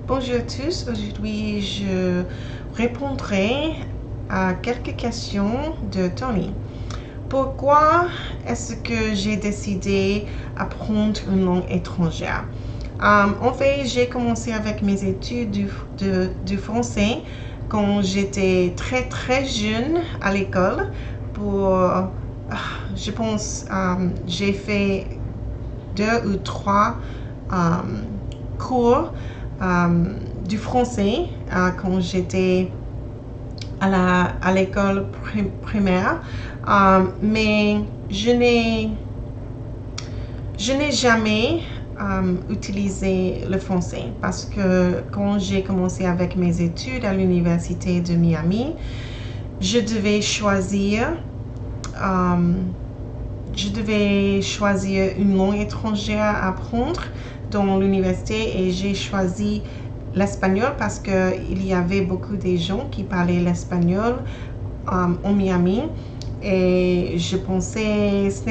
Bonjour à tous, aujourd'hui je répondrai à quelques questions de Tony. Pourquoi est-ce que j'ai décidé d'apprendre une langue étrangère? En fait, j'ai commencé avec mes études du français quand j'étais très jeune à l'école. Je pense, j'ai fait 2 ou 3 cours du français quand j'étais à l'école primaire, mais je n'ai jamais utilisé le français parce que quand j'ai commencé avec mes études à l'université de Miami, je devais choisir une langue étrangère à apprendre dans l'université et j'ai choisi l'espagnol parce qu'il y avait beaucoup de gens qui parlaient l'espagnol en Miami et je pensais ce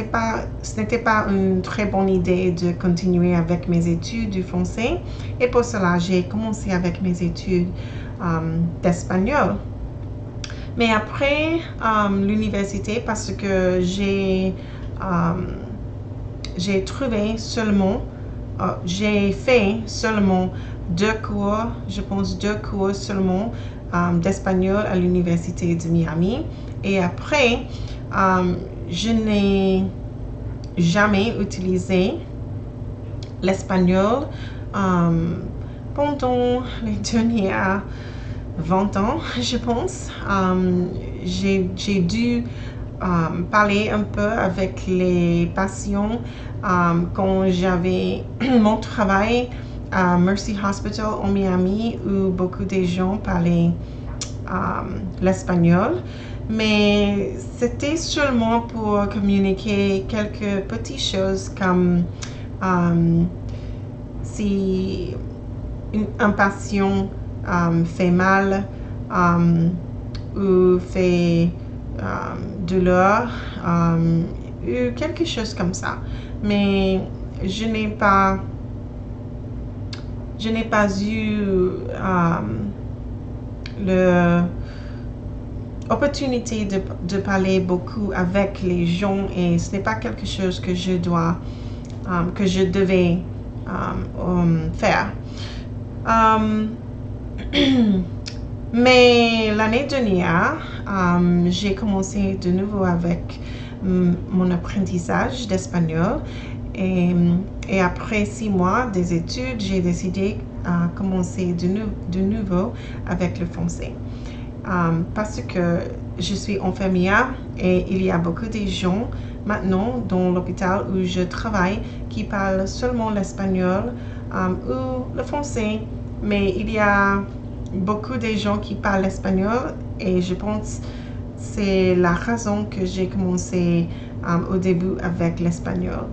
n'était pas une très bonne idée de continuer avec mes études du français et pour cela j'ai commencé avec mes études d'espagnol. Mais après l'université, parce que j'ai fait seulement 2 cours, je pense 2 cours seulement d'espagnol à l'université de Miami. Et après, je n'ai jamais utilisé l'espagnol pendant les dernières 20 ans, je pense. J'ai dû parler un peu avec les patients quand j'avais mon travail à Mercy Hospital en Miami où beaucoup de gens parlaient l'espagnol, mais c'était seulement pour communiquer quelques petites choses comme si un patient fait mal ou fait douleur ou quelque chose comme ça, mais je n'ai pas eu l'opportunité de parler beaucoup avec les gens et ce n'est pas quelque chose que je devais faire. Mais l'année dernière, j'ai commencé de nouveau avec mon apprentissage d'espagnol et après 6 mois des études, j'ai décidé de commencer de nouveau avec le français. Parce que je suis infirmière et il y a beaucoup de gens maintenant dans l'hôpital où je travaille qui parlent seulement l'espagnol ou le français, mais il y a beaucoup de gens qui parlent l'espagnol et je pense que c'est la raison que j'ai commencé au début avec l'espagnol.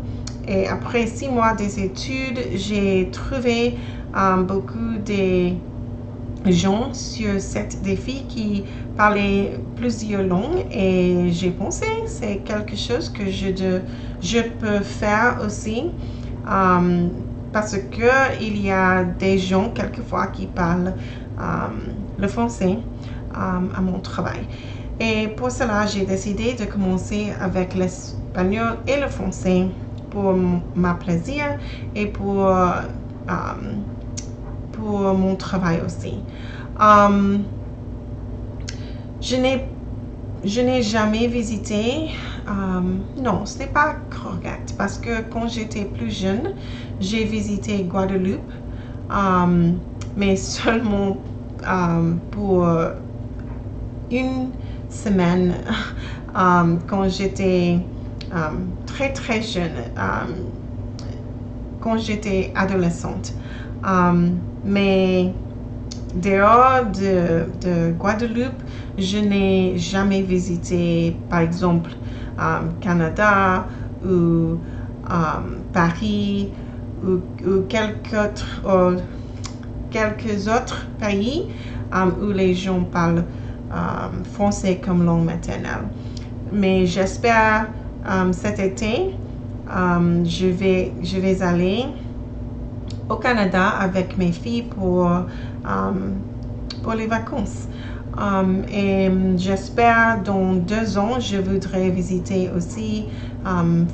Et après 6 mois des études, j'ai trouvé beaucoup de gens sur cet défi qui parlaient plusieurs langues et j'ai pensé c'est quelque chose que je peux faire aussi parce que il y a des gens quelquefois qui parlent le français à mon travail. Et pour cela, j'ai décidé de commencer avec l'espagnol et le français pour mon plaisir et pour mon travail aussi. Je n'ai jamais visité, non, ce n'est pas correct parce que quand j'étais plus jeune, j'ai visité Guadeloupe, mais seulement pour 1 semaine quand j'étais très jeune, quand j'étais adolescente. Mais dehors de Guadeloupe, je n'ai jamais visité, par exemple, Canada ou Paris ou quelques autres pays où les gens parlent français comme langue maternelle. Mais j'espère cet été, je vais aller au Canada avec mes filles pour les vacances. Et j'espère dans 2 ans, je voudrais visiter aussi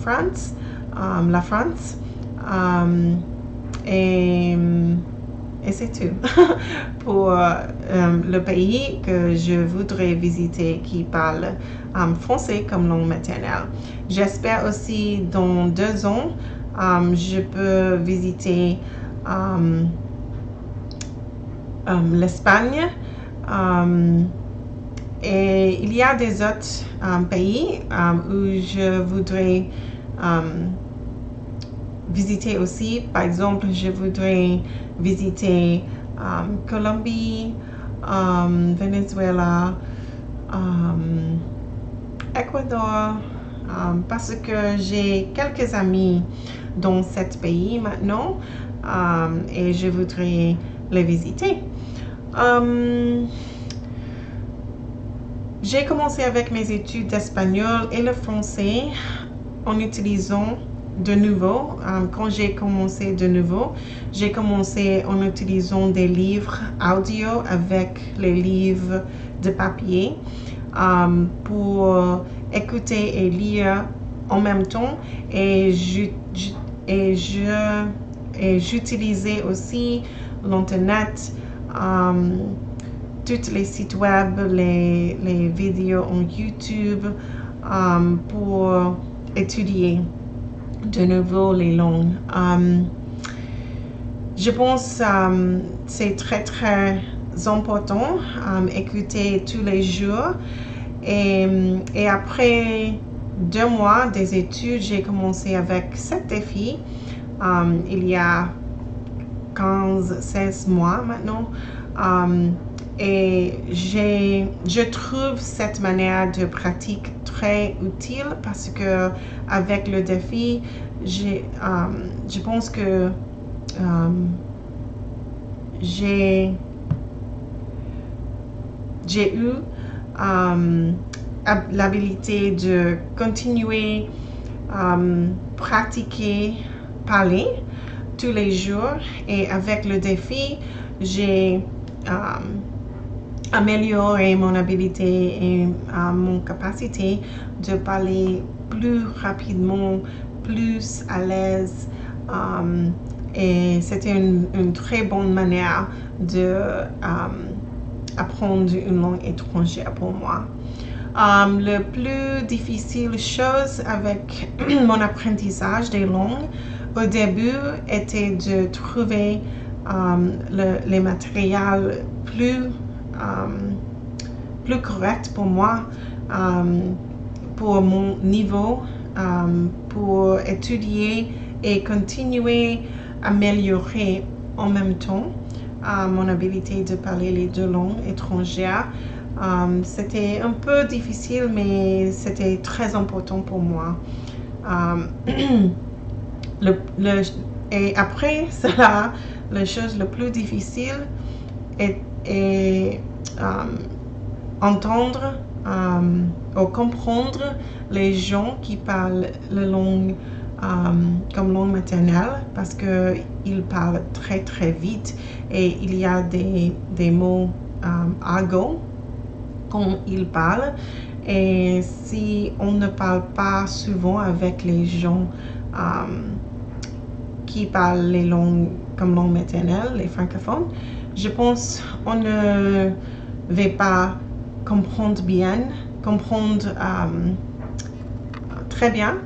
France, la France. Et c'est tout pour le pays que je voudrais visiter qui parle français comme langue maternelle. J'espère aussi dans 2 ans, je peux visiter l'Espagne. Et il y a des autres pays où je voudrais visiter aussi. Par exemple, je voudrais visiter Colombie, Venezuela, Équateur, parce que j'ai quelques amis dans cet pays maintenant et je voudrais les visiter. J'ai commencé avec mes études d'espagnol et le français en utilisant de nouveau, quand j'ai commencé de nouveau, j'ai commencé en utilisant des livres audio avec les livres de papier pour écouter et lire en même temps, et j'utilisais aussi l'internet, tous les sites web, les vidéos en YouTube pour étudier de nouveau les langues. Je pense que c'est très très important écouter tous les jours, et après 2 mois des études, j'ai commencé avec 7 défis il y a 15-16 mois maintenant, et je trouve cette manière de pratique très utile parce que avec le défi, je pense que j'ai eu l'habilité de continuer pratiquer parler tous les jours, et avec le défi, j'ai amélioré mon habilité et mon capacité de parler plus rapidement, plus à l'aise, et c'était une très bonne manière de apprendre une langue étrangère pour moi. Le plus difficile chose avec mon apprentissage des langues au début était de trouver les matériels plus corrects pour moi, pour mon niveau, pour étudier et continuer à améliorer en même temps mon habilité de parler les 2 langues étrangères. C'était un peu difficile, mais c'était très important pour moi. Et après cela, la chose la plus difficile est entendre ou comprendre les gens qui parlent la langue comme langue maternelle, parce qu'ils parlent très très vite et il y a des mots argot quand ils parlent, et si on ne parle pas souvent avec les gens qui parlent les langues comme langue maternelle, les francophones, je pense on ne va pas comprendre très bien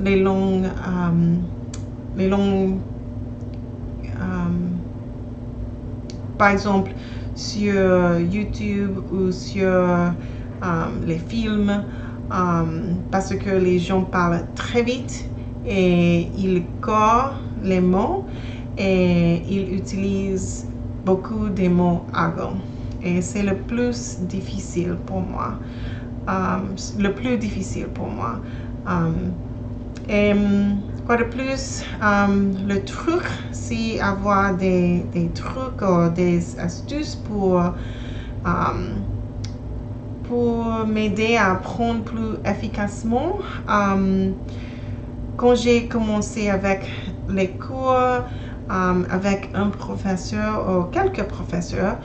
les langues par exemple sur YouTube ou sur les films, parce que les gens parlent très vite et ils corrigent les mots et ils utilisent beaucoup des mots argot, et c'est le plus difficile pour moi. Et quoi de plus, le truc, c'est avoir des trucs ou des astuces pour m'aider à apprendre plus efficacement. Quand j'ai commencé avec les cours, avec un professeur ou quelques professeurs,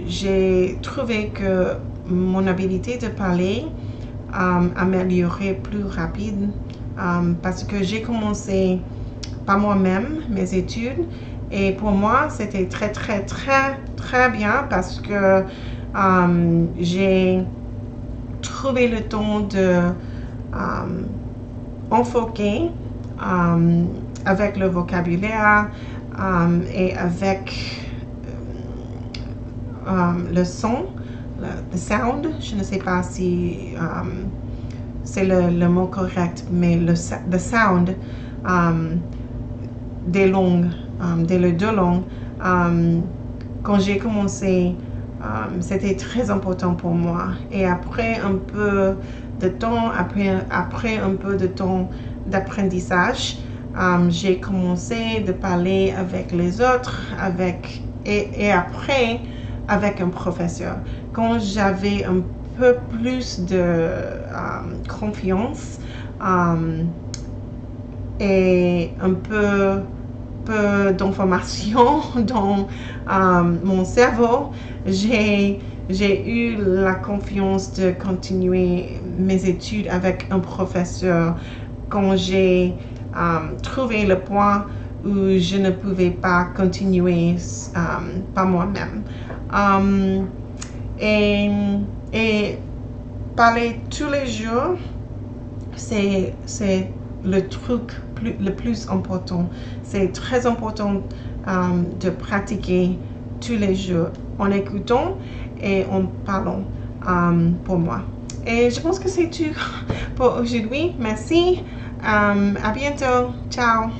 j'ai trouvé que mon habilité de parler améliorait plus rapide parce que j'ai commencé par moi-même mes études et pour moi c'était très bien parce que j'ai trouvé le temps de enfoquer avec le vocabulaire et avec le son, le sound, je ne sais pas si c'est le mot correct, mais le sound des langues, des deux langues. Quand j'ai commencé, c'était très important pour moi. Et après un peu de temps, après un peu de temps d'apprentissage, j'ai commencé de parler avec les autres, et après avec un professeur. Quand j'avais un peu plus de confiance et un peu d'informations dans mon cerveau, j'ai eu la confiance de continuer mes études avec un professeur quand j'ai trouvé le point où je ne pouvais pas continuer par moi-même. Et parler tous les jours, c'est le truc le plus important. C'est très important de pratiquer tous les jours en écoutant et en parlant pour moi. Et je pense que c'est tout pour aujourd'hui. Merci. À bientôt. Ciao.